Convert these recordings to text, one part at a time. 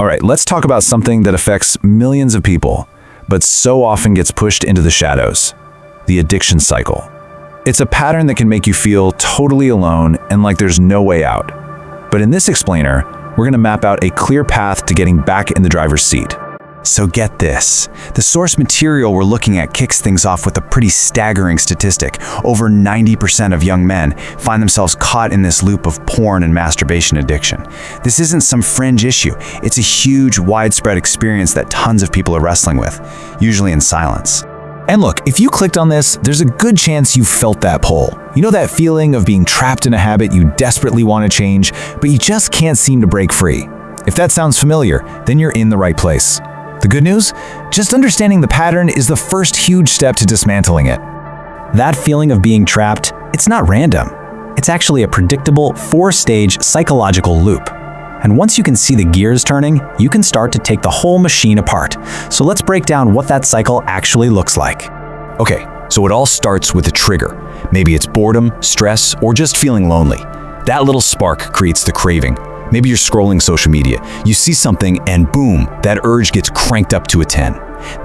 All right, let's talk about something that affects millions of people, but so often gets pushed into the shadows: the addiction cycle. It's a pattern that can make you feel totally alone and like there's no way out. But in this explainer, we're going to map out a clear path to getting back in the driver's seat. So get this, the source material we're looking at kicks things off with a pretty staggering statistic. Over 90% of young men find themselves caught in this loop of porn and masturbation addiction. This isn't some fringe issue. It's a huge, widespread experience that tons of people are wrestling with, usually in silence. And look, if you clicked on this, there's a good chance you felt that pull. You know that feeling of being trapped in a habit you desperately want to change, but you just can't seem to break free. If that sounds familiar, then you're in the right place. The good news? Just understanding the pattern is the first huge step to dismantling it. That feeling of being trapped, it's not random. It's actually a predictable 4-stage psychological loop. And once you can see the gears turning, you can start to take the whole machine apart. So let's break down what that cycle actually looks like. Okay, so it all starts with a trigger. Maybe it's boredom, stress, or just feeling lonely. That little spark creates the craving. Maybe you're scrolling social media, you see something, and boom, that urge gets cranked up to a 10.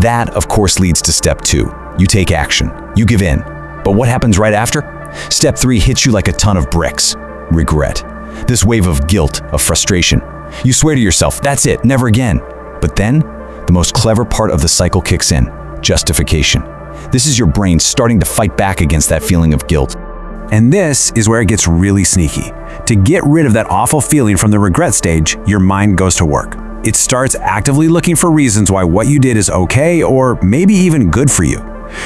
That, of course, leads to step 2. You take action. You give in. But what happens right after? Step 3 hits you like a ton of bricks. Regret. This wave of guilt, of frustration. You swear to yourself, that's it, never again. But then, the most clever part of the cycle kicks in: justification. This is your brain starting to fight back against that feeling of guilt. And this is where it gets really sneaky. To get rid of that awful feeling from the regret stage, your mind goes to work. It starts actively looking for reasons why what you did is okay or maybe even good for you.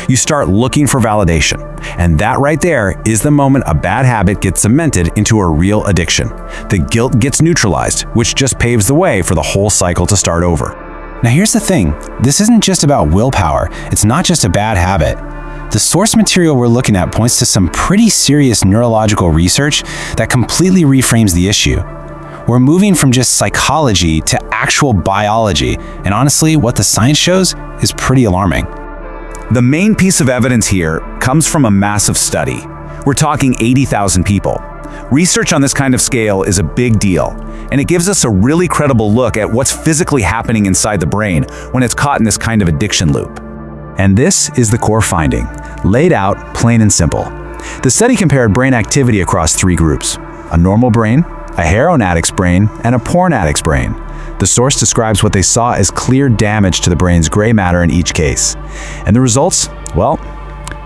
You start looking for validation. And that right there is the moment a bad habit gets cemented into a real addiction. The guilt gets neutralized, which just paves the way for the whole cycle to start over. Now here's the thing, this isn't just about willpower, it's not just a bad habit. The source material we're looking at points to some pretty serious neurological research that completely reframes the issue. We're moving from just psychology to actual biology, and honestly, what the science shows is pretty alarming. The main piece of evidence here comes from a massive study. We're talking 80,000 people. Research on this kind of scale is a big deal, and it gives us a really credible look at what's physically happening inside the brain when it's caught in this kind of addiction loop. And this is the core finding, laid out plain and simple. The study compared brain activity across 3 groups: a normal brain, a heroin addict's brain, and a porn addict's brain. The source describes what they saw as clear damage to the brain's gray matter in each case. And the results? Well,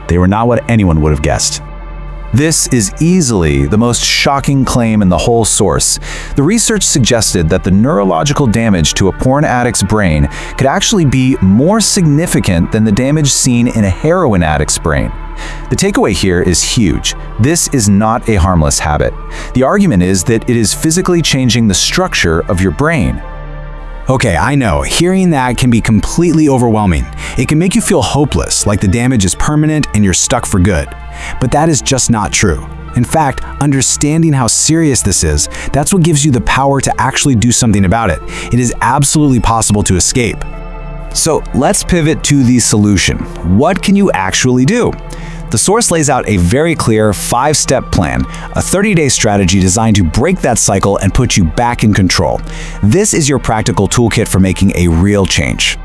they were not what anyone would have guessed. This is easily the most shocking claim in the whole source. The research suggested that the neurological damage to a porn addict's brain could actually be more significant than the damage seen in a heroin addict's brain. The takeaway here is huge. This is not a harmless habit. The argument is that it is physically changing the structure of your brain. Okay, I know, hearing that can be completely overwhelming. It can make you feel hopeless, like the damage is permanent and you're stuck for good. But that is just not true. In fact, understanding how serious this is, that's what gives you the power to actually do something about it. It is absolutely possible to escape. So let's pivot to the solution. What can you actually do? The source lays out a very clear 5-step plan, a 30-day strategy designed to break that cycle and put you back in control. This is your practical toolkit for making a real change.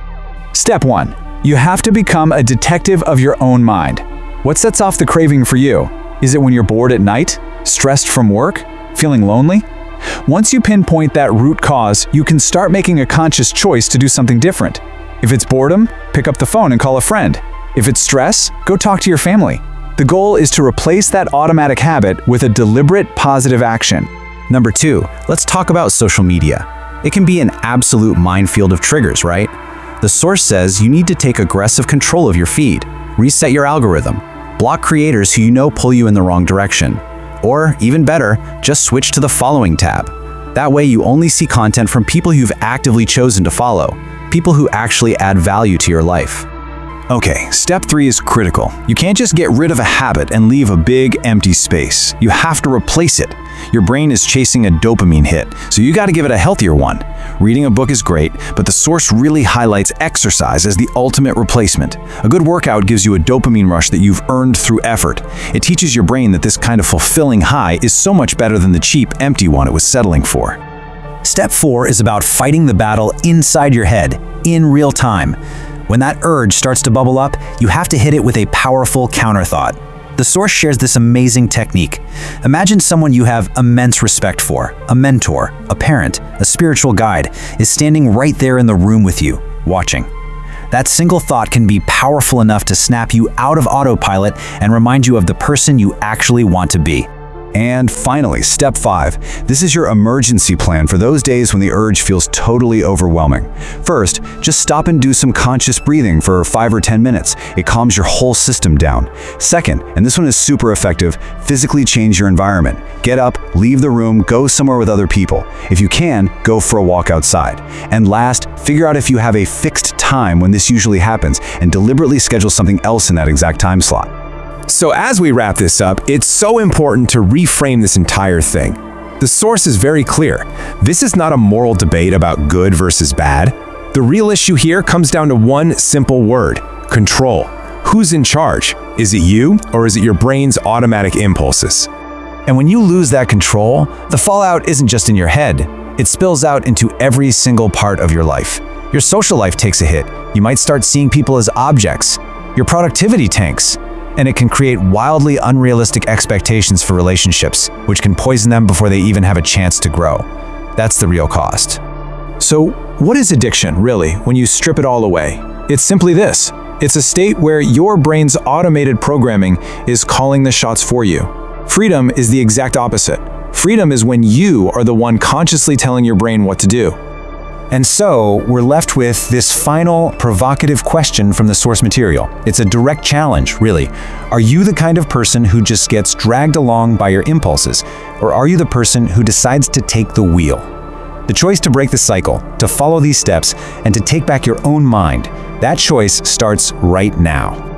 Step 1. You have to become a detective of your own mind. What sets off the craving for you? Is it when you're bored at night? Stressed from work? Feeling lonely? Once you pinpoint that root cause, you can start making a conscious choice to do something different. If it's boredom, pick up the phone and call a friend. If it's stress, go talk to your family. The goal is to replace that automatic habit with a deliberate positive action. Number 2, let's talk about social media. It can be an absolute minefield of triggers, right? The source says you need to take aggressive control of your feed, reset your algorithm, block creators who you know pull you in the wrong direction. Or, even better, just switch to the following tab. That way you only see content from people you've actively chosen to follow, people who actually add value to your life. Okay, step 3 is critical. You can't just get rid of a habit and leave a big, empty space. You have to replace it. Your brain is chasing a dopamine hit, so you gotta give it a healthier one. Reading a book is great, but the source really highlights exercise as the ultimate replacement. A good workout gives you a dopamine rush that you've earned through effort. It teaches your brain that this kind of fulfilling high is so much better than the cheap, empty one it was settling for. Step 4 is about fighting the battle inside your head, in real time. When that urge starts to bubble up, you have to hit it with a powerful counterthought. The source shares this amazing technique. Imagine someone you have immense respect for, a mentor, a parent, a spiritual guide, is standing right there in the room with you, watching. That single thought can be powerful enough to snap you out of autopilot and remind you of the person you actually want to be. And finally, step 5. This is your emergency plan for those days when the urge feels totally overwhelming. First, just stop and do some conscious breathing for 5 or 10 minutes. It calms your whole system down. Second, and this one is super effective, physically change your environment. Get up, leave the room, go somewhere with other people. If you can, go for a walk outside. And last, figure out if you have a fixed time when this usually happens and deliberately schedule something else in that exact time slot. So as we wrap this up, it's so important to reframe this entire thing. The source is very clear. This is not a moral debate about good versus bad. The real issue here comes down to one simple word: control. Who's in charge? Is it you, or is it your brain's automatic impulses? And when you lose that control, the fallout isn't just in your head. It spills out into every single part of your life. Your social life takes a hit. You might start seeing people as objects. Your productivity tanks. And it can create wildly unrealistic expectations for relationships, which can poison them before they even have a chance to grow. That's the real cost. So, what is addiction, really, when you strip it all away? It's simply this. It's a state where your brain's automated programming is calling the shots for you. Freedom is the exact opposite. Freedom is when you are the one consciously telling your brain what to do. And so, we're left with this final provocative question from the source material. It's a direct challenge, really. Are you the kind of person who just gets dragged along by your impulses? Or are you the person who decides to take the wheel? The choice to break the cycle, to follow these steps, and to take back your own mind, that choice starts right now.